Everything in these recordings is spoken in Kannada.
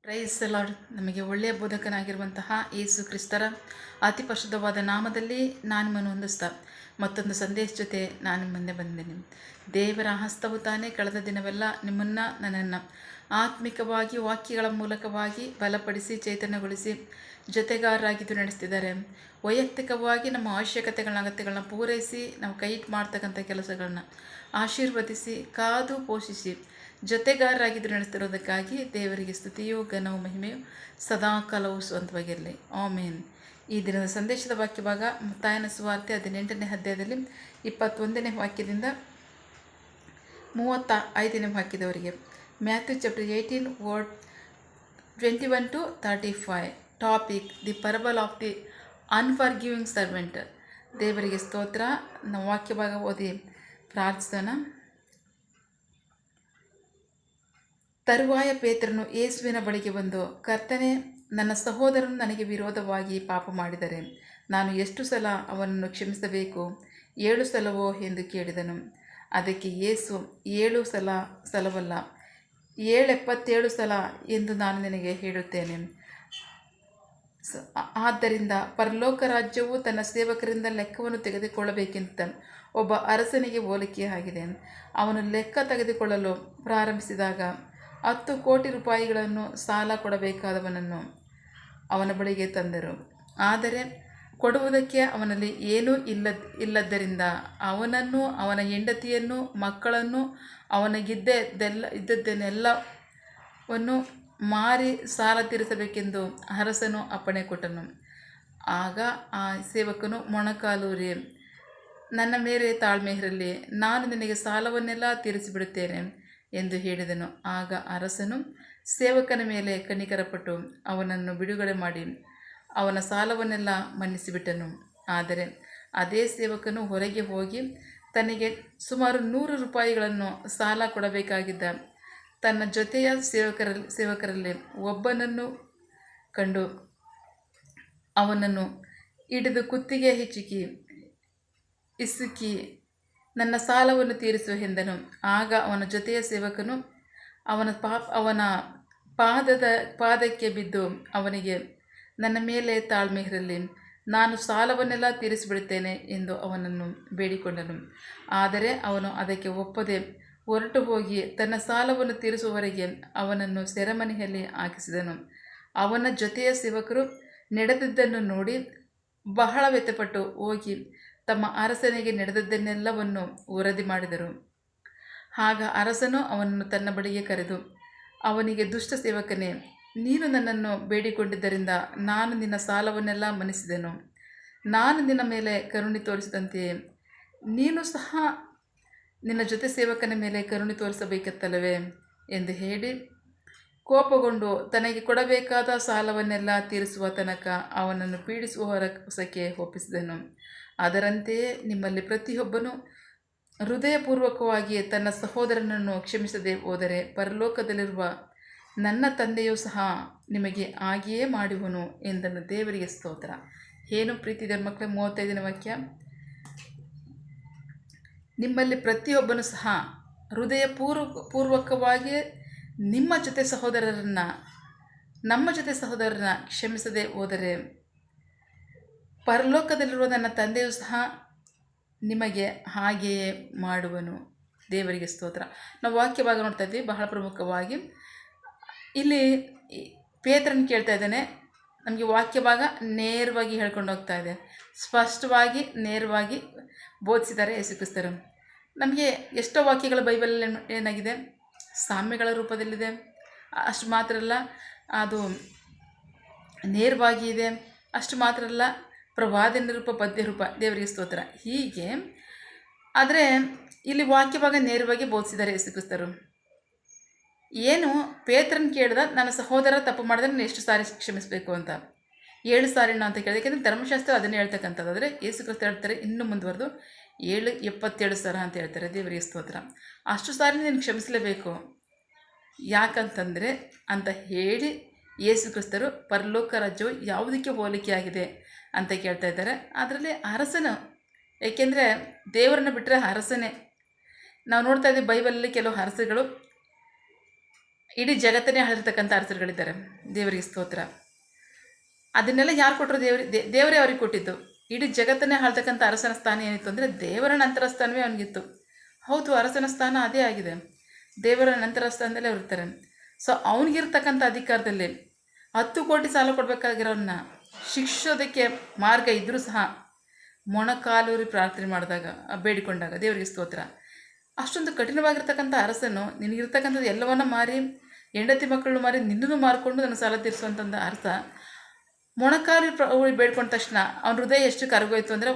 Praise the lord. ನಮಗೆ ಒಳ್ಳೆಯ ಬೋಧಕನಾಗಿರುವಂತಹ ಯೇಸು ಕ್ರಿಸ್ತರ ಅತಿ ಪರಿಶುದ್ಧವಾದ ನಾಮದಲ್ಲಿ ನಾನು ನಿಮ್ಮನ್ನು ಹೊಂದಿಸ್ತಾ ಮತ್ತೊಂದು ಸಂದೇಶ ಜೊತೆ ನಾನು ನಿಮ್ಮ ಮುಂದೆ ಬಂದಿದ್ದೀನಿ. ದೇವರ ಹಸ್ತವು ತಾನೇ ಕಳೆದ ದಿನವೆಲ್ಲ ನಿಮ್ಮನ್ನು ನನ್ನನ್ನು ಆತ್ಮಿಕವಾಗಿ ವಾಕ್ಯಗಳ ಮೂಲಕವಾಗಿ ಬಲಪಡಿಸಿ ಚೈತನ್ಯಗೊಳಿಸಿ ಜೊತೆಗಾರರಾಗಿದ್ದು ನಡೆಸ್ತಿದ್ದಾರೆ. ವೈಯಕ್ತಿಕವಾಗಿ ನಮ್ಮ ಅವಶ್ಯಕತೆಗಳನ್ನ ಅಗತ್ಯಗಳನ್ನ ಪೂರೈಸಿ ನಾವು ಕೈ ಮಾಡ್ತಕ್ಕಂಥ ಕೆಲಸಗಳನ್ನ ಆಶೀರ್ವದಿಸಿ ಕಾದು ಪೋಷಿಸಿ ಜೊತೆಗಾರರಾಗಿದ್ದು ನಡೆಸ್ತಿರೋದಕ್ಕಾಗಿ ದೇವರಿಗೆ ಸ್ತುತಿಯು ಘನವು ಮಹಿಮೆಯು ಸದಾಕಾಲವು ಸ್ವಂತವಾಗಿರಲಿ. ಆಮೇನ್. ಈ ದಿನದ ಸಂದೇಶದ ವಾಕ್ಯಭಾಗ ಮತ್ತಾಯನ ಸುವಾರ್ತೆ 18ನೇ ಅಧ್ಯಾಯದಲ್ಲಿ 21ನೇ ವಾಕ್ಯದಿಂದ 35ನೇ ವಾಕ್ಯದವರೆಗೆ. Matthew chapter 18 word 21 to 35. Topic the parable of the unforgiving servant. ದೇವರಿಗೆ ಸ್ತೋತ್ರ. ನಾವು ವಾಕ್ಯಭಾಗ ಓದಿ ಪ್ರಾರ್ಥಿಸೋಣ. ತರುವಾಯ ಪೇತ್ರನು ಯೇಸುವಿನ ಬಳಿಗೆ ಬಂದು, ಕರ್ತನೇ, ನನ್ನ ಸಹೋದರನು ನನಗೆ ವಿರೋಧವಾಗಿ ಪಾಪ ಮಾಡಿದರೆ ನಾನು ಎಷ್ಟು ಸಲ ಅವನನ್ನು ಕ್ಷಮಿಸಬೇಕು? 7 ಸಲವೋ ಎಂದು ಕೇಳಿದನು. ಅದಕ್ಕೆ ಯೇಸು, 7 ಸಲವಲ್ಲ, 77 ಸಲ ಎಂದು ನಾನು ನಿನಗೆ ಹೇಳುತ್ತೇನೆ. ಆದ್ದರಿಂದ ಪರಲೋಕ ರಾಜ್ಯವು ತನ್ನ ಸೇವಕರಿಂದ ಲೆಕ್ಕವನ್ನು ತೆಗೆದುಕೊಳ್ಳಬೇಕೆಂತ ಒಬ್ಬ ಅರಸನಿಗೆ ಹೋಲಿಕೆ ಆಗಿದೆ. ಅವನು ಲೆಕ್ಕ ತೆಗೆದುಕೊಳ್ಳಲು ಪ್ರಾರಂಭಿಸಿದಾಗ 10 ಕೋಟಿ ರೂಪಾಯಿಗಳನ್ನು ಸಾಲ ಕೊಡಬೇಕಾದವನನ್ನು ಅವನ ಬಳಿಗೆ ತಂದರು. ಆದರೆ ಕೊಡುವುದಕ್ಕೆ ಅವನಲ್ಲಿ ಏನೂ ಇಲ್ಲದ್ದರಿಂದ ಅವನನ್ನು, ಅವನ ಹೆಂಡತಿಯನ್ನು, ಮಕ್ಕಳನ್ನು, ಇದ್ದದ್ದನ್ನೆಲ್ಲವನ್ನು ಮಾರಿ ಸಾಲ ತೀರಿಸಬೇಕೆಂದು ಅರಸನು ಅಪ್ಪಣೆ ಕೊಟ್ಟನು. ಆಗ ಆ ಸೇವಕನು ಮೊಣಕಾಲೂರಿ, ನನ್ನ ಮೇಲೆ ತಾಳ್ಮೆ ಇರಲಿ, ನಾನು ನಿನಗೆ ಸಾಲವನ್ನೆಲ್ಲ ತೀರಿಸಿಬಿಡುತ್ತೇನೆ ಎಂದು ಹೇಳಿದನು. ಆಗ ಅರಸನು ಸೇವಕನ ಮೇಲೆ ಕನಿಕರಪಟ್ಟು ಅವನನ್ನು ಬಿಡುಗಡೆ ಮಾಡಿ ಅವನ ಸಾಲವನ್ನೆಲ್ಲ ಮನ್ನಿಸಿಬಿಟ್ಟನು. ಆದರೆ ಅದೇ ಸೇವಕನು ಹೊರಗೆ ಹೋಗಿ ತನಗೆ ಸುಮಾರು 100 ರೂಪಾಯಿಗಳನ್ನು ಸಾಲ ಕೊಡಬೇಕಾಗಿದ್ದ ತನ್ನ ಜೊತೆಯ ಸೇವಕರಲ್ಲಿ ಒಬ್ಬನನ್ನು ಕಂಡು ಅವನನ್ನು ಹಿಡಿದು ಕುತ್ತಿಗೆ ಹಿಸುಕಿ ನನ್ನ ಸಾಲವನ್ನು ತೀರಿಸು ಎಂದನು. ಆಗ ಅವನ ಜೊತೆಯ ಸೇವಕನು ಅವನ ಪಾದಕ್ಕೆ ಬಿದ್ದು ಅವನಿಗೆ, ನನ್ನ ಮೇಲೆ ತಾಳ್ಮೆ ಇರಲಿ, ನಾನು ಸಾಲವನ್ನೆಲ್ಲ ತೀರಿಸಿಬಿಡುತ್ತೇನೆ ಎಂದು ಅವನನ್ನು ಬೇಡಿಕೊಂಡನು. ಆದರೆ ಅವನು ಅದಕ್ಕೆ ಒಪ್ಪದೆ ಹೊರಟು ಹೋಗಿ ತನ್ನ ಸಾಲವನ್ನು ತೀರಿಸುವವರೆಗೆ ಅವನನ್ನು ಸೆರೆಮನೆಯಲ್ಲಿ ಹಾಕಿಸಿದನು. ಅವನ ಜೊತೆಯ ಸೇವಕರು ನಡೆದದ್ದನ್ನು ನೋಡಿ ಬಹಳ ವ್ಯಥೆಪಟ್ಟು ಹೋಗಿ ತಮ್ಮ ಅರಸನಿಗೆ ನಡೆದದ್ದನ್ನೆಲ್ಲವನ್ನು ವರದಿ ಮಾಡಿದರು. ಆಗ ಅರಸನು ಅವನನ್ನು ತನ್ನ ಬಳಿಗೆ ಕರೆದು ಅವನಿಗೆ, ದುಷ್ಟ ಸೇವಕನೇ, ನೀನು ನನ್ನನ್ನು ಬೇಡಿಕೊಂಡಿದ್ದರಿಂದ ನಾನು ನಿನ್ನ ಸಾಲವನ್ನೆಲ್ಲ ಮನ್ನಿಸಿದೆನು. ನಾನು ನಿನ್ನ ಮೇಲೆ ಕರುಣೆ ತೋರಿಸಿದಂತೆಯೇ ನೀನು ಸಹ ನಿನ್ನ ಜೊತೆ ಸೇವಕನ ಮೇಲೆ ಕರುಣೆ ತೋರಿಸಬೇಕತ್ತಲ್ಲವೇ ಎಂದು ಹೇಳಿ ಕೋಪಗೊಂಡು ತನಗೆ ಕೊಡಬೇಕಾದ ಸಾಲವನ್ನೆಲ್ಲ ತೀರಿಸುವ ತನಕ ಅವನನ್ನು ಪೀಡಿಸುವ ಹೊಸಕ್ಕೆ ಒಪ್ಪಿಸಿದನು. ಅದರಂತೆಯೇ ನಿಮ್ಮಲ್ಲಿ ಪ್ರತಿಯೊಬ್ಬನು ಹೃದಯಪೂರ್ವಕವಾಗಿ ತನ್ನ ಸಹೋದರನನ್ನು ಕ್ಷಮಿಸದೆ ಹೋದರೆ ಪರಲೋಕದಲ್ಲಿರುವ ನನ್ನ ತಂದೆಯೂ ಸಹ ನಿಮಗೆ ಹಾಗೆಯೇ ಮಾಡುವನು ಎಂದನು. ದೇವರಿಗೆ ಸ್ತೋತ್ರ. ಏನು ಪ್ರೀತಿ ದೇವರ ಮಕ್ಕಳೇ, 35ನೇ ವಾಕ್ಯ. ನಿಮ್ಮಲ್ಲಿ ಪ್ರತಿಯೊಬ್ಬನು ಸಹ ಹೃದಯಪೂರ್ವಕವಾಗಿ ನಮ್ಮ ಜೊತೆ ಸಹೋದರರನ್ನ ಕ್ಷಮಿಸದೆ ಹೋದರೆ ಪರಲೋಕದಲ್ಲಿರುವ ನನ್ನ ತಂದೆಯೂ ಸಹ ನಿಮಗೆ ಹಾಗೆಯೇ ಮಾಡುವನು. ದೇವರಿಗೆ ಸ್ತೋತ್ರ. ನಾವು ವಾಕ್ಯಭಾಗ ನೋಡ್ತಾ ಇದ್ವಿ. ಬಹಳ ಪ್ರಮುಖವಾಗಿ ಇಲ್ಲಿ ಪೇತ್ರನ ಕೇಳ್ತಾ ಇದ್ದಾನೆ. ನಮಗೆ ವಾಕ್ಯಭಾಗ ನೇರವಾಗಿ ಹೇಳ್ಕೊಂಡು ಹೋಗ್ತಾ ಇದೆ. ಸ್ಪಷ್ಟವಾಗಿ ನೇರವಾಗಿ ಬೋಧಿಸಿದ್ದಾರೆ ಯೇಸು ಕ್ರಿಸ್ತರು. ನಮಗೆ ಎಷ್ಟೋ ವಾಕ್ಯಗಳು ಬೈಬಲಲ್ಲಿ ಏನಾಗಿದೆ, ಸಾಮ್ಯಗಳ ರೂಪದಲ್ಲಿದೆ. ಅಷ್ಟು ಮಾತ್ರ ಅಲ್ಲ, ಅದು ನೇರವಾಗಿ ಇದೆ. ಅಷ್ಟು ಮಾತ್ರ ಅಲ್ಲ, ಪ್ರವಾದನ ರೂಪ, ಪದ್ಯ ರೂಪ. ದೇವರಿಗೆ ಸ್ತೋತ್ರ. ಹೀಗೆ ಆದರೆ ಇಲ್ಲಿ ವಾಕ್ಯಭಾಗ ನೇರವಾಗಿ ಬೋಧಿಸಿದ್ದಾರೆ ಯೇಸು ಕ್ರಿಸ್ತರು. ಏನು ಪೇತ್ರನ ಕೇಳ್ದ, ನನ್ನ ಸಹೋದರ ತಪ್ಪು ಮಾಡಿದ್ರೆ ನಾನು ಎಷ್ಟು ಸಾರಿ ಕ್ಷಮಿಸಬೇಕು ಅಂತ. 7 ಸಾರಿನ ಅಂತ ಕೇಳಿದೆ. ಯಾಕೆಂದರೆ ಧರ್ಮಶಾಸ್ತ್ರ ಅದನ್ನೇ ಹೇಳ್ತಕ್ಕಂಥದ್ದು. ಆದರೆ ಯೇಸು ಕ್ರಿಸ್ತ ಹೇಳ್ತಾರೆ ಇನ್ನೂ ಮುಂದುವರೆದು 77 ಸಲ ಅಂತ ಹೇಳ್ತಾರೆ. ದೇವರಿಗೆ ಸ್ತೋತ್ರ. ಅಷ್ಟು ಸಾರಿ ನೀನು ಕ್ಷಮಿಸಲೇಬೇಕು. ಯಾಕಂತಂದರೆ ಅಂತ ಹೇಳಿ ಯೇಸು ಕ್ರಿಸ್ತರು ಪರಲೋಕ ರಾಜ್ಯವು ಯಾವುದಕ್ಕೆ ಹೋಲಿಕೆಯಾಗಿದೆ ಅಂತ ಕೇಳ್ತಾ ಇದ್ದಾರೆ. ಅದರಲ್ಲಿ ಅರಸನು, ಏಕೆಂದರೆ ದೇವರನ್ನು ಬಿಟ್ಟರೆ ಅರಸನೇ. ನಾವು ನೋಡ್ತಾ ಇದ್ದೀವಿ ಬೈಬಲಲ್ಲಿ ಕೆಲವು ಅರಸಗಳು ಇಡೀ ಜಗತ್ತನ್ನೇ ಆಳಿರ್ತಕ್ಕಂಥ ಅರಸರುಗಳಿದ್ದಾರೆ. ದೇವರಿಗೆ ಸ್ತೋತ್ರ. ಅದನ್ನೆಲ್ಲ ಯಾರು ಕೊಟ್ಟರು? ದೇವರೇ ಅವ್ರಿಗೆ ಕೊಟ್ಟಿದ್ದು. ಇಡೀ ಜಗತ್ತನ್ನೇ ಆಳ್ತಕ್ಕಂಥ ಅರಸನ ಸ್ಥಾನ ಏನಿತ್ತು ಅಂದರೆ ದೇವರ ನಂತರ ಸ್ಥಾನವೇ ಅವನಿಗಿತ್ತು. ಹೌದು, ಅರಸನ ಸ್ಥಾನ ಅದೇ ಆಗಿದೆ. ದೇವರ ನಂತರ ಸ್ಥಾನದಲ್ಲೇ ಅವ್ರು. ಸೊ ಅವನಿಗಿರ್ತಕ್ಕಂಥ ಅಧಿಕಾರದಲ್ಲಿ 10 ಕೋಟಿ ಸಾಲ ಕೊಡಬೇಕಾಗಿರೋನ್ನ ಶಿಕ್ಷೋದಕ್ಕೆ ಮಾರ್ಗ ಇದ್ದರೂ ಸಹ ಮೊಣಕಾಲೂರಿ ಪ್ರಾರ್ಥನೆ ಮಾಡಿದಾಗ, ಬೇಡಿಕೊಂಡಾಗ, ದೇವರಿಗೆ ಸ್ತೋತ್ರ. ಅಷ್ಟೊಂದು ಕಠಿಣವಾಗಿರ್ತಕ್ಕಂಥ ಅರಸನು ನಿನಗಿರ್ತಕ್ಕಂಥದ್ದು ಎಲ್ಲವನ್ನ ಮಾರಿ, ಹೆಂಡತಿ ಮಕ್ಕಳನ್ನು ಮಾರಿ, ನಿನ್ನನ್ನು ಮಾರಿಕೊಂಡು ನನ್ನ ಸಾಲ ತೀರಿಸುವಂಥ ಅರ್ಥ. ಮೊಣಕಾಲು ಬೇಡ್ಕೊಂಡ ತಕ್ಷಣ ಅವನ ಹೃದಯ ಎಷ್ಟು ಕರಗೋಯ್ತು ಅಂದರೆ,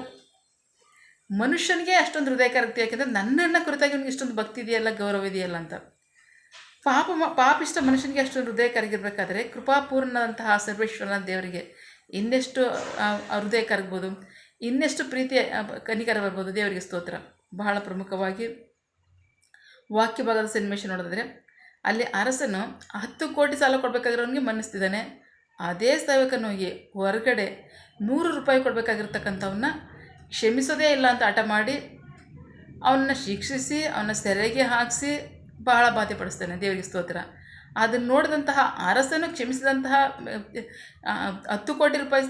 ಮನುಷ್ಯನಿಗೆ ಅಷ್ಟೊಂದು ಹೃದಯ ಕರಗ್ತಿ, ಯಾಕೆಂದರೆ ನನ್ನನ್ನು ಕುರಿತಾಗಿ ಅವನಿಗೆ ಇಷ್ಟೊಂದು ಭಕ್ತಿ ಇದೆಯಲ್ಲ, ಗೌರವ ಇದೆಯಲ್ಲ ಅಂತ. ಪಾಪಿಷ್ಟ ಮನುಷ್ಯನಿಗೆ ಅಷ್ಟೊಂದು ಹೃದಯ ಕರಗಿರ್ಬೇಕಾದ್ರೆ ಕೃಪಾಪೂರ್ಣದಂತಹ ಸರ್ವೇಶ್ವರನ ದೇವರಿಗೆ ಇನ್ನೆಷ್ಟು ಹೃದಯ ಕರಗ್ಬೋದು, ಇನ್ನೆಷ್ಟು ಪ್ರೀತಿಯ ಕನಿಕರ ಬರ್ಬೋದು. ದೇವರಿಗೆ ಸ್ತೋತ್ರ. ಬಹಳ ಪ್ರಮುಖವಾಗಿ ವಾಕ್ಯ ಭಾಗದ ಸನ್ನಿವೇಶ ನೋಡಿದ್ರೆ, ಅಲ್ಲಿ ಅರಸನು 10 ಕೋಟಿ ಸಾಲ ಕೊಡಬೇಕಾಗಿರೋನಿಗೆ ಮನ್ನಿಸ್ತಿದ್ದಾನೆ. ಅದೇ ಸೇವಕನಿಗೆ ಹೊರಗಡೆ 100 ರೂಪಾಯಿ ಕೊಡಬೇಕಾಗಿರ್ತಕ್ಕಂಥವನ್ನ ಕ್ಷಮಿಸೋದೇ ಇಲ್ಲ ಅಂತ ಹಠ ಮಾಡಿ ಅವನ್ನ ಶಿಕ್ಷಿಸಿ, ಅವನ್ನ ಸೆರೆಗೆ ಹಾಕಿಸಿ ಬಹಳ ಬಾಧೆ ಪಡಿಸ್ತಾನೆ. ದೇವರಿಗೆ ಸ್ತೋತ್ರ. ಅದನ್ನು ನೋಡಿದಂತಹ ಅರಸನು ಕ್ಷಮಿಸಿದಂತಹ 10 ಕೋಟಿ ರೂಪಾಯಿ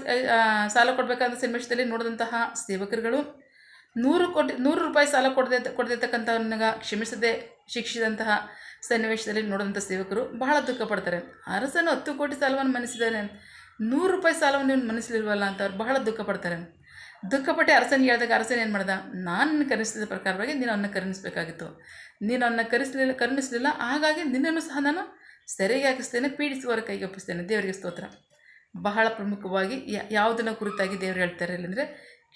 ಸಾಲ ಕೊಡಬೇಕಾದ ಸನ್ನಿವೇಶದಲ್ಲಿ ನೋಡಿದಂತಹ ಸೇವಕರುಗಳು 100 ರೂಪಾಯಿ ಸಾಲ ಕೊಡದಿರ್ತಕ್ಕಂಥವನ್ನ ಕ್ಷಮಿಸದೆ ಶಿಕ್ಷಿಸಿದಂತಹ ಸನ್ನಿವೇಶದಲ್ಲಿ ನೋಡಿದಂಥ ಸೇವಕರು ಬಹಳ ದುಃಖ ಪಡ್ತಾರೆ. ಅರಸನು 10 ಕೋಟಿ ಸಾಲವನ್ನು ಮನ್ನಿಸಿದ್ದಾನೆ, 100 ರೂಪಾಯಿ ಸಾಲವನ್ನು ನೀವು ಮನ್ನಿಸಲಿಲ್ವಲ್ಲ ಅಂತ ಅವ್ರು ಬಹಳ ದುಃಖ ಪಡ್ತಾರೆ. ದುಃಖಪಟ್ಟೆ ಅರಸನಿಗೆ ಹೇಳಿದಾಗ ಅರಸನ ಏನು ಮಾಡ್ದ? ನಾನು ನಿನ್ನ ಕರೆಸಿದ ಪ್ರಕಾರವಾಗಿ ನೀನು ಅವನ್ನ ಕರುಣಿಸಬೇಕಾಗಿತ್ತು. ನೀನು ಅವನ್ನ ಕರುಣಿಸಲಿಲ್ಲ, ಹಾಗಾಗಿ ನಿನ್ನನ್ನು ಸಹ ನಾನು ಸೆರೆಗೆ ಹಾಕಿಸ್ತೇನೆ, ಪೀಡಿಸುವವರ ಕೈಗೆ ಒಪ್ಪಿಸ್ತೇನೆ. ದೇವರಿಗೆ ಸ್ತೋತ್ರ. ಬಹಳ ಪ್ರಮುಖವಾಗಿ ಯಾವುದನ್ನು ಕುರಿತಾಗಿ ದೇವರು ಹೇಳ್ತಾರೆ ಇಲ್ಲಂದರೆ,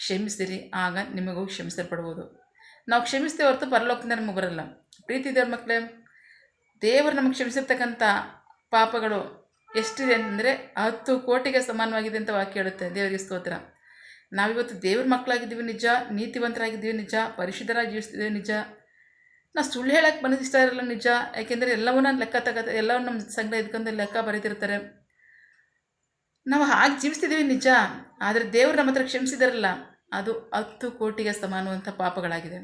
ಕ್ಷಮಿಸಿರಿ, ಆಗ ನಿಮಗೂ ಕ್ಷಮಿಸಲ್ಪಡ್ಬೋದು. ನಾವು ಕ್ಷಮಿಸ್ತೇವೆ ಹೊರತು ಪರಲೋಕದಿಂದ ನಮಗೆ ಬರಲ್ಲ. ಪ್ರೀತಿ ದೇವ್ರ ಮಕ್ಕಳೇ, ದೇವರು ನಮಗೆ ಕ್ಷಮಿಸಿರ್ತಕ್ಕಂಥ ಪಾಪಗಳು ಎಷ್ಟಿದೆ ಅಂದರೆ 10 ಕೋಟಿಗೆ ಸಮಾನವಾಗಿದೆ ಅಂತ ವಾಕ್ಯ ಹೇಳುತ್ತೆ. ದೇವರಿಗೆ ಸ್ತೋತ್ರ. ನಾವಿವತ್ತು ದೇವ್ರ ಮಕ್ಕಳಾಗಿದ್ದೀವಿ ನಿಜ, ನೀತಿವಂತರಾಗಿದ್ದೀವಿ ನಿಜ, ಪರಿಶುದ್ಧರಾಗಿ ಜೀವಿಸ್ತಿದ್ದೀವಿ ನಿಜ. ನಾವು ಸುಳ್ಳು ಹೇಳಕ್ಕೆ ಮನಸ್ಸು ಇಷ್ಟ ಇರಲ್ಲ ನಿಜ, ಯಾಕೆಂದರೆ ಎಲ್ಲವನ್ನ ಲೆಕ್ಕ ಎಲ್ಲವನ್ನ ನಮ್ಮ ಸಂಗ್ರಹ ಇದ್ಕೊಂಡು ಲೆಕ್ಕ ಬರೀತಿರ್ತಾರೆ. ನಾವು ಹಾಗೆ ಜೀವಿಸ್ತಿದ್ದೀವಿ ನಿಜ, ಆದರೆ ದೇವರು ನಮ್ಮ ಹತ್ರ ಕ್ಷಮಿಸಿದಾರಲ್ಲ, ಅದು 10 ಕೋಟಿಗೆ ಸಮಾನವಂಥ ಪಾಪಗಳಾಗಿದೆ.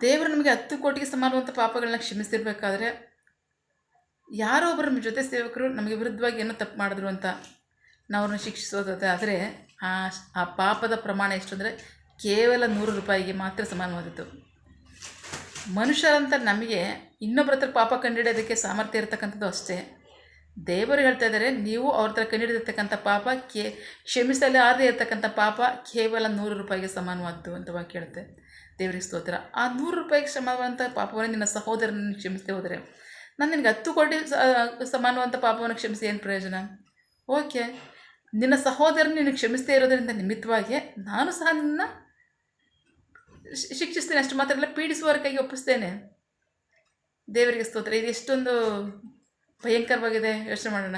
ದೇವರು ನಮಗೆ 10 ಕೋಟಿಗೆ ಸಮಾನವಂಥ ಪಾಪಗಳನ್ನ ಕ್ಷಮಿಸಿರ್ಬೇಕಾದ್ರೆ, ಯಾರೋ ಒಬ್ಬರು ನಮ್ಮ ಜೊತೆ ಸೇವಕರು ನಮಗೆ ವಿರುದ್ಧವಾಗಿ ಏನೋ ತಪ್ಪು ಮಾಡಿದ್ರು ಅಂತ ನಾವು ಅವ್ರನ್ನ ಶಿಕ್ಷಿಸೋದಾದರೆ ಆ ಪಾಪದ ಪ್ರಮಾಣ ಎಷ್ಟು ಅಂದರೆ ಕೇವಲ 100 ರೂಪಾಯಿಗೆ ಮಾತ್ರ ಸಮಾನವಾದದ್ದು. ಮನುಷ್ಯರಂತ ನಮಗೆ ಇನ್ನೊಬ್ಬರ ಹತ್ರ ಪಾಪ ಕಂಡುಹಿಡಿಯೋದಕ್ಕೆ ಸಾಮರ್ಥ್ಯ ಇರತಕ್ಕಂಥದ್ದು ಅಷ್ಟೇ. ದೇವರು ಹೇಳ್ತಾ ಇದ್ದಾರೆ, ನೀವು ಅವ್ರ ಹತ್ರ ಕಂಡುಹಿಡಿದಿರ್ತಕ್ಕಂಥ ಪಾಪ ಕ್ಷಮಿಸಲೇ ಆಗದೆ ಇರತಕ್ಕಂಥ ಪಾಪ ಕೇವಲ 100 ರೂಪಾಯಿಗೆ ಸಮಾನವಾದ್ದು ಅಂತ ವಾಕ್ಯ ಹೇಳುತ್ತೆ. ದೇವರಿಗೆ ಸ್ತೋತ್ರ. ಆ 100 ರೂಪಾಯಿಗೆ ಸಮಾನವಂಥ ಪಾಪವನ್ನು ನಿನ್ನ ಸಹೋದರನ ಕ್ಷಮಿಸದೆ ಹೋದರೆ, ನಾನು ನಿನಗೆ 10 ಕೋಟಿ ಸಮಾನವಂಥ ಪಾಪವನ್ನು ಕ್ಷಮಿಸಿ ಏನು ಪ್ರಯೋಜನ? ಓಕೆ, ನಿನ್ನ ಸಹೋದರನ ನೀನು ಕ್ಷಮಿಸದೇ ಇರೋದರಿಂದ ನಿಮಿತ್ತವಾಗಿ ನಾನು ಸಹ ನಿನ್ನ ಶಿಕ್ಷಿಸ್ತೇನೆ. ಅಷ್ಟು ಮಾತ್ರ ಅಲ್ಲ, ಪೀಡಿಸುವವರ ಕೈಗೆ ಒಪ್ಪಿಸ್ತೇನೆ. ದೇವರಿಗೆ ಸ್ತೋತ್ರ. ಇದು ಎಷ್ಟೊಂದು ಭಯಂಕರವಾಗಿದೆ, ಯೋಚನೆ ಮಾಡೋಣ.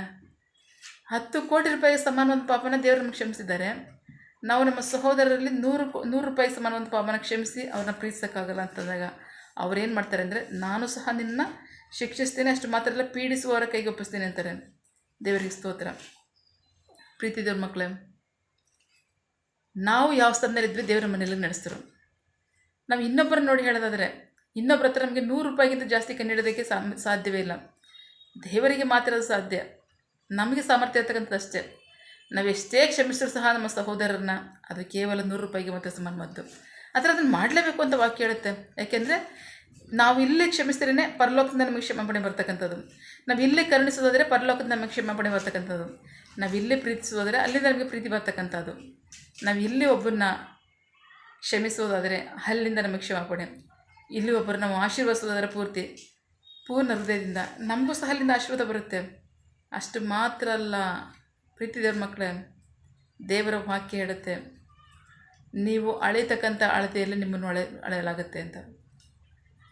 10 ಕೋಟಿ ರೂಪಾಯಿಗೆ ಸಮಾನವಾದ ಪಾಪನ ದೇವರು ನಮಗೆ ಕ್ಷಮಿಸಿದ್ದಾರೆ. ನಾವು ನಮ್ಮ ಸಹೋದರರಲ್ಲಿ 100 ರೂಪಾಯಿ ಸಮಾನವಾದ ಪಾಪನ ಕ್ಷಮಿಸಿ ಅವ್ರನ್ನ ಪ್ರೀತಿಸೋಕ್ಕಾಗಲ್ಲ ಅಂತಂದಾಗ ಅವ್ರೇನು ಮಾಡ್ತಾರೆ ಅಂದರೆ, ನಾನು ಸಹ ನಿನ್ನ ಶಿಕ್ಷಿಸ್ತೇನೆ, ಅಷ್ಟು ಮಾತ್ರ ಅಲ್ಲ, ಪೀಡಿಸುವವರ ಕೈಗೆ ಒಪ್ಪಿಸ್ತೇನೆ ಅಂತಾರೆ. ದೇವರಿಗೆ ಸ್ತೋತ್ರ. ಪ್ರೀತಿ ದೇವ್ರ ಮಕ್ಕಳೇ, ನಾವು ಯಾವ ಸ್ಥಾನದಲ್ಲಿದ್ವಿ ದೇವರ ಮನೆಯಲ್ಲಿ ನಡೆಸ್ತಿರೋ. ನಾವು ಇನ್ನೊಬ್ಬರ ನೋಡಿ ಹೇಳೋದಾದರೆ, ಇನ್ನೊಬ್ಬರ ಹತ್ರ ನಮಗೆ 100 ರೂಪಾಯಿಗಿಂತ ಜಾಸ್ತಿ ಕಂಡುಹಿಡೋದಕ್ಕೆ ಸಾಧ್ಯವೇ ಇಲ್ಲ. ದೇವರಿಗೆ ಮಾತ್ರ ಅದು ಸಾಧ್ಯ. ನಮಗೆ ಸಾಮರ್ಥ್ಯ ಇರ್ತಕ್ಕಂಥದ್ದು ಅಷ್ಟೇ. ನಾವು ಎಷ್ಟೇ ಕ್ಷಮಿಸಿದ್ರು ಸಹ ನಮ್ಮ ಸಹೋದರರನ್ನ ಅದು ಕೇವಲ 100 ರೂಪಾಯಿಗೆ ಮಾತ್ರ ಸಮಾನವಾದ್ದು. ಆದರೆ ಅದನ್ನು ಮಾಡಲೇಬೇಕು ಅಂತ ವಾಕ್ಯ ಹೇಳುತ್ತೆ. ಯಾಕೆಂದರೆ ನಾವು ಇಲ್ಲಿ ಕ್ಷಮಿಸಿದ್ರೇ ಪರಲೋಕದಿಂದ ನಮಗೆ ಕ್ಷಮಾಪಣೆ ಬರ್ತಕ್ಕಂಥದ್ದು. ನಾವು ಇಲ್ಲಿ ಕರುಣಿಸೋದಾದರೆ ಪರಲೋಕದಿಂದ ನಮಗೆ ಕ್ಷಮಾಪಣೆ ಬರ್ತಕ್ಕಂಥದ್ದು. ನಾವು ಇಲ್ಲಿ ಪ್ರೀತಿಸೋದಾದರೆ ಅಲ್ಲಿಂದ ನಮಗೆ ಪ್ರೀತಿ ಬರ್ತಕ್ಕಂಥದ್ದು. ನಾವು ಇಲ್ಲಿ ಒಬ್ಬರನ್ನ ಕ್ಷಮಿಸೋದಾದರೆ ಅಲ್ಲಿಂದ ನಮಗೆ ಕ್ಷಮಾಪಣೆ. ಇಲ್ಲಿ ಒಬ್ಬರು ನಾವು ಆಶೀರ್ವದಿಸೋದಾದರೆ ಪೂರ್ಣ ಹೃದಯದಿಂದ ನಮಗೂ ಸಹ ಅಲ್ಲಿಂದ ಆಶೀರ್ವಾದ ಬರುತ್ತೆ. ಅಷ್ಟು ಮಾತ್ರ ಅಲ್ಲ ಪ್ರೀತಿ ದೇವ್ರ ಮಕ್ಕಳೇ, ದೇವರ ವಾಕ್ಯ ಹೇಳುತ್ತೆ, ನೀವು ಅಳೆಯತಕ್ಕಂಥ ಅಳತೆಯಲ್ಲಿ ನಿಮ್ಮನ್ನು ಅಳೆಯಲಾಗುತ್ತೆ ಅಂತ.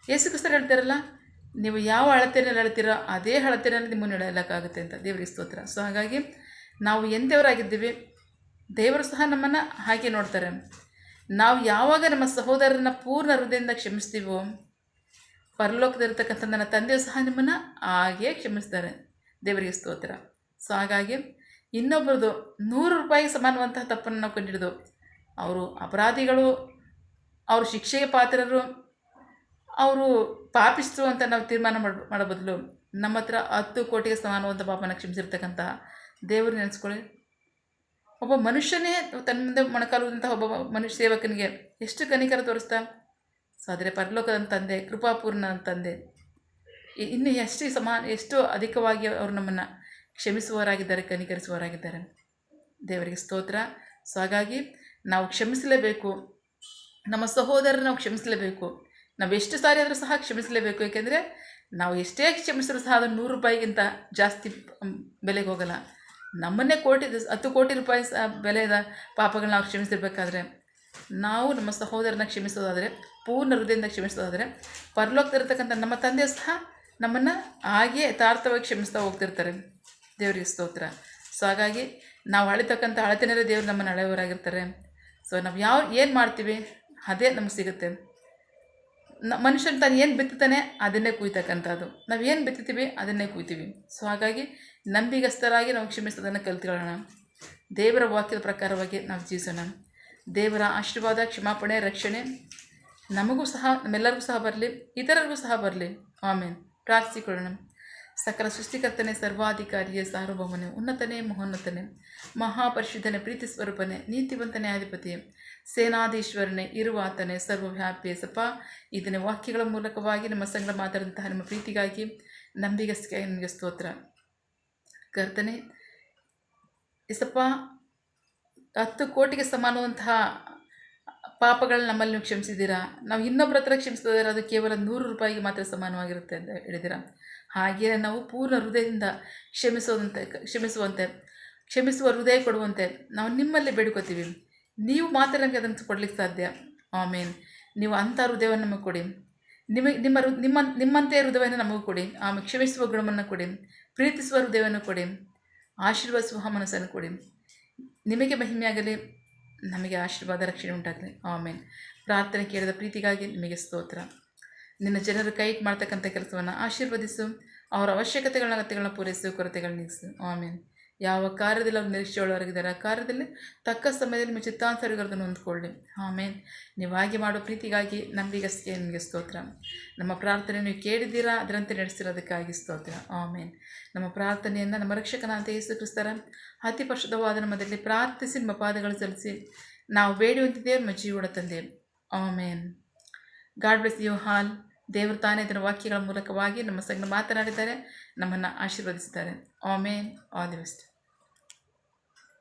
ಯೇಸು ಕ್ರಿಸ್ತರು ಹೇಳ್ತಾರಲ್ಲ, ನೀವು ಯಾವ ಅಳತೆಯಲ್ಲಿ ಅಳ್ತೀರೋ ಅದೇ ಅಳತೆಯಲ್ಲಿ ನಿಮ್ಮನ್ನು ಎಳೆಯಲಾಗುತ್ತೆ ಅಂತ. ದೇವರಿಗೆ ಸ್ತೋತ್ರ. ಸೊ ಹಾಗಾಗಿ ನಾವು ಎಂಥವರಾಗಿದ್ದೀವಿ, ದೇವರು ಸಹ ನಮ್ಮನ್ನು ಹಾಗೆ ನೋಡ್ತಾರೆ. ನಾವು ಯಾವಾಗ ನಮ್ಮ ಸಹೋದರರನ್ನ ಪೂರ್ಣ ಹೃದಯದಿಂದ ಕ್ಷಮಿಸ್ತೀವೋ, ಪರಲೋಕದಲ್ಲಿರ್ತಕ್ಕಂಥ ನನ್ನ ತಂದೆಯು ಸಹ ನಿಮ್ಮನ್ನು ಹಾಗೇ ಕ್ಷಮಿಸ್ತಾರೆ. ದೇವರಿಗೆ ಸ್ತೋತ್ರ. ಸೊ ಹಾಗಾಗಿ ಇನ್ನೊಬ್ಬರದು 100 ರೂಪಾಯಿಗೆ ಸಮಾನವಂತಹ ತಪ್ಪನ್ನು ನಾವು ಕಂಡುಹಿಡಿದು, ಅವರು ಅಪರಾಧಿಗಳು, ಅವರು ಶಿಕ್ಷೆಗೆ ಪಾತ್ರರು, ಅವರು ಪಾಪಿಸ್ತು ಅಂತ ನಾವು ತೀರ್ಮಾನ ಮಾಡೋ ಬದಲು ನಮ್ಮ ಹತ್ರ 10 ಕೋಟಿಗೆ ಸಮಾನವಾದ ಪಾಪನ ಕ್ಷಮಿಸಿರ್ತಕ್ಕಂಥ ದೇವರು ನೆನೆಸ್ಕೊಳ್ಳಿ. ಒಬ್ಬ ಮನುಷ್ಯನೇ ತನ್ನ ಮುಂದೆ ಮೊಣಕಾಲುವಂತಹ ಒಬ್ಬ ಮನುಷ್ಯ ಸೇವಕನಿಗೆ ಎಷ್ಟು ಕನಿಕರ ತೋರಿಸ್ತಾ. ಸೊ ಆದರೆ ಪರಲೋಕದ ತಂದೆ, ಕೃಪಾಪೂರ್ಣ ತಂದೆ ಇನ್ನು ಎಷ್ಟು ಅಧಿಕವಾಗಿ ಅವರು ನಮ್ಮನ್ನು ಕ್ಷಮಿಸುವವರಾಗಿದ್ದಾರೆ, ಕನಿಕರಿಸುವವರಾಗಿದ್ದಾರೆ. ದೇವರಿಗೆ ಸ್ತೋತ್ರ. ಸೊ ಹಾಗಾಗಿ ನಾವು ಕ್ಷಮಿಸಲೇಬೇಕು, ನಮ್ಮ ಸಹೋದರರು ನಾವು ಕ್ಷಮಿಸಲೇಬೇಕು. ನಾವು ಎಷ್ಟು ಸಾರಿ ಆದರೂ ಸಹ ಕ್ಷಮಿಸಲೇಬೇಕು. ಏಕೆಂದರೆ ನಾವು ಎಷ್ಟೇ ಕ್ಷಮಿಸಿದ್ರು ಸಹ ಅದು 100 ರೂಪಾಯಿಗಿಂತ ಜಾಸ್ತಿ ಬೆಲೆಗೆ ಹೋಗಲ್ಲ. ನಮ್ಮನ್ನೇ 10 ಕೋಟಿ ರೂಪಾಯಿ ಬೆಲೆಯ ಪಾಪಗಳನ್ನ ನಾವು ಕ್ಷಮಿಸಿರ್ಬೇಕಾದ್ರೆ ನಾವು ನಮ್ಮ ಸಹೋದರನ ಕ್ಷಮಿಸೋದಾದರೆ, ಪೂರ್ಣ ಹೃದಯದಿಂದ ಕ್ಷಮಿಸೋದಾದರೆ, ಪರಲೋಕದಲ್ಲಿರ್ತಕ್ಕಂಥ ನಮ್ಮ ತಂದೆಯು ಸಹ ನಮ್ಮನ್ನು ಹಾಗೆಯೇ ಯಥಾರ್ಥವಾಗಿ ಕ್ಷಮಿಸ್ತಾ ಹೋಗ್ತಿರ್ತಾರೆ. ದೇವರಿಗೆ ಸ್ತೋತ್ರ. ಸೊ ಹಾಗಾಗಿ ನಾವು ಅಳಿತಕ್ಕಂಥ ಅಳತೆನಲ್ಲೇ ದೇವರು ನಮ್ಮನ್ನು ಅಳೆಯವರಾಗಿರ್ತಾರೆ. ಸೊ ನಾವು ಏನು ಮಾಡ್ತೀವಿ ಅದೇ ನಮಗೆ ಸಿಗುತ್ತೆ. ಮನುಷ್ಯನ ತಾನು ಏನು ಬಿತ್ತುತ್ತಾನೆ ಅದನ್ನೇ ಕುಯ್ತಕ್ಕಂಥದ್ದು. ನಾವು ಏನು ಬಿತ್ತುತ್ತೀವಿ ಅದನ್ನೇ ಕುಯ್ತೀವಿ. ಸೊ ಹಾಗಾಗಿ ನಂಬಿಗಸ್ತರಾಗಿ ನಾವು ಕ್ಷಮಿಸೋದನ್ನು ಕಲ್ತ್ಕೊಳ್ಳೋಣ. ದೇವರ ವಾಕ್ಯದ ಪ್ರಕಾರವಾಗಿ ನಾವು ಜೀವಿಸೋಣ. ದೇವರ ಆಶೀರ್ವಾದ, ಕ್ಷಮಾಪಣೆ, ರಕ್ಷಣೆ ನಮಗೂ ಸಹ, ನಮ್ಮೆಲ್ಲರಿಗೂ ಸಹ ಬರಲಿ, ಇತರರಿಗೂ ಸಹ ಬರಲಿ. ಆಮೇನ್. ಪ್ರಾರ್ಥಿಸಿಕೊಳ್ಳೋಣ. ಸಕಲ ಸೃಷ್ಟಿಕರ್ತನೆ, ಸರ್ವಾಧಿಕಾರಿಯೇ, ಸಾರ್ವಭೌಮನೇ, ಉನ್ನತನೇ, ಮಹೋನ್ನತನೇ, ಮಹಾಪರಿಶುದ್ಧನೇ, ಪ್ರೀತಿ ಸ್ವರೂಪನೇ, ನೀತಿವಂತನೇ, ಅಧಿಪತಿಯೇ, ಸೇನಾಧೀಶ್ವರನೇ, ಇರುವಾತನೇ, ಸರ್ವವ್ಯಾಪಿಯೇ ಸಪ ಇದನ್ನೇ ವಾಕ್ಯಗಳ ಮೂಲಕವಾಗಿ ನಮ್ಮ ಸಂಗಡ ಮಾತಾಡಿದಂತಹ ನಿಮ್ಮ ಪ್ರೀತಿಗಾಗಿ, ನಂಬಿಗಸ್ತಿಗೆ ನಿಮಗೆ ಸ್ತೋತ್ರ. ಕರ್ತನೆ ಇಸಪ್ಪ, 10 ಕೋಟಿಗೆ ಸಮಾನವಂತಹ ಪಾಪಗಳನ್ನ ನಮ್ಮಲ್ಲಿ ನೀವು ಕ್ಷಮಿಸಿದ್ದೀರಾ. ನಾವು ಇನ್ನೊಬ್ಬರ ಹತ್ರ ಕ್ಷಮಿಸಿದರೆ ಅದು ಕೇವಲ 100 ರೂಪಾಯಿಗೆ ಮಾತ್ರ ಸಮಾನವಾಗಿರುತ್ತೆ ಅಂತ ಹೇಳಿದ್ದೀರಾ. ಹಾಗೆಯೇ ನಾವು ಪೂರ್ಣ ಹೃದಯದಿಂದ ಕ್ಷಮಿಸುವ ಹೃದಯ ಕೊಡುವಂತೆ ನಾವು ನಿಮ್ಮಲ್ಲಿ ಬೇಡ್ಕೋತೀವಿ. ನೀವು ಮಾತ್ರ ನಮಗೆ ಅದನ್ನು ಕೊಡಲಿಕ್ಕೆ ಸಾಧ್ಯ. ಆಮೇನ್. ನೀವು ಅಂಥ ಹೃದಯವನ್ನು ನಮಗೆ ಕೊಡಿ. ನಿಮ್ಮಂತೆಯೇ ಹೃದಯವನ್ನು ನಮಗೂ ಕೊಡಿ. ಆಮೇಲೆ ಕ್ಷಮಿಸುವ ಗುಣವನ್ನು ಕೊಡಿ, ಪ್ರೀತಿಸುವ ಹೃದಯವನ್ನು ಕೊಡಿ, ಆಶೀರ್ವದಿಸುವ ಮನಸ್ಸನ್ನು ಕೊಡಿ. ನಿಮಗೆ ಮಹಿಮೆಯಾಗಲಿ, ನಮಗೆ ಆಶೀರ್ವಾದ, ರಕ್ಷಣೆ ಉಂಟಾಗಲಿ. ಆಮೇನ್. ಪ್ರಾರ್ಥನೆ ಕೇಳಿದ ಪ್ರೀತಿಗಾಗಿ ನಿಮಗೆ ಸ್ತೋತ್ರ. ನಿನ್ನ ಜನರು ಕೈ ಮಾಡ್ತಕ್ಕಂಥ ಕೆಲಸವನ್ನು ಆಶೀರ್ವದಿಸು, ಅವರ ಅಗತ್ಯಗಳನ್ನ ಪೂರೈಸು, ಕೊರತೆಗಳನ್ನ ನೀಗಿಸು. ಆಮೇನ್. ಯಾವ ಕಾರ್ಯದಲ್ಲಿ ಅವ್ರು ನಿರೀಕ್ಷೆಯುಳ್ಳವರಾಗಿದ್ದಾರೆ ಆ ಕಾರ್ಯದಲ್ಲಿ ತಕ್ಕ ಸಮಯದಲ್ಲಿ ನಿಮ್ಮ ಚಿತ್ತಾನುಸಾರಗಳನ್ನು ಹೊಂದ್ಕೊಳ್ಳಿ. ಆಮೇನ್. ನೀವು ಹಾಗೆ ಮಾಡೋ ಪ್ರೀತಿಗಾಗಿ ನಂಬಿಗಸ್ತಿಗೆ ನಿಮಗೆ ಸ್ತೋತ್ರ. ನಮ್ಮ ಪ್ರಾರ್ಥನೆ ನೀವು ಕೇಳಿದ್ದೀರಾ, ಅದರಂತೆ ನಡೆಸಿರೋದಕ್ಕಾಗಿ ಸ್ತೋತ್ರ. ಆಮೇನ್. ನಮ್ಮ ಪ್ರಾರ್ಥನೆಯನ್ನು ನಮ್ಮ ರಕ್ಷಕನಾದ ಯೇಸು ಕ್ರಿಸ್ತರ ಅತಿ ಪರಿಶುದ್ಧವಾದ ನಾಮದಲ್ಲಿ ಪ್ರಾರ್ಥಿಸಿ ನಿಮ್ಮ ಪಾದಗಳು ಸಲ್ಲಿಸಿ ನಾವು ಬೇಡುವಂತಿದ್ದೇವೆ ನಮ್ಮ ಜೀವನ ತಂದೆ. Amen. God bless you all. ದೇವರು ತಾನೇ ಇದರ ವಾಕ್ಯಗಳ ಮೂಲಕವಾಗಿ ನಮ್ಮ ಸಂಗಡ ಮಾತನಾಡಿದ್ದಾರೆ, ನಮ್ಮನ್ನು ಆಶೀರ್ವದಿಸಿದ್ದಾರೆ. ಆಮೇನ್. All the best.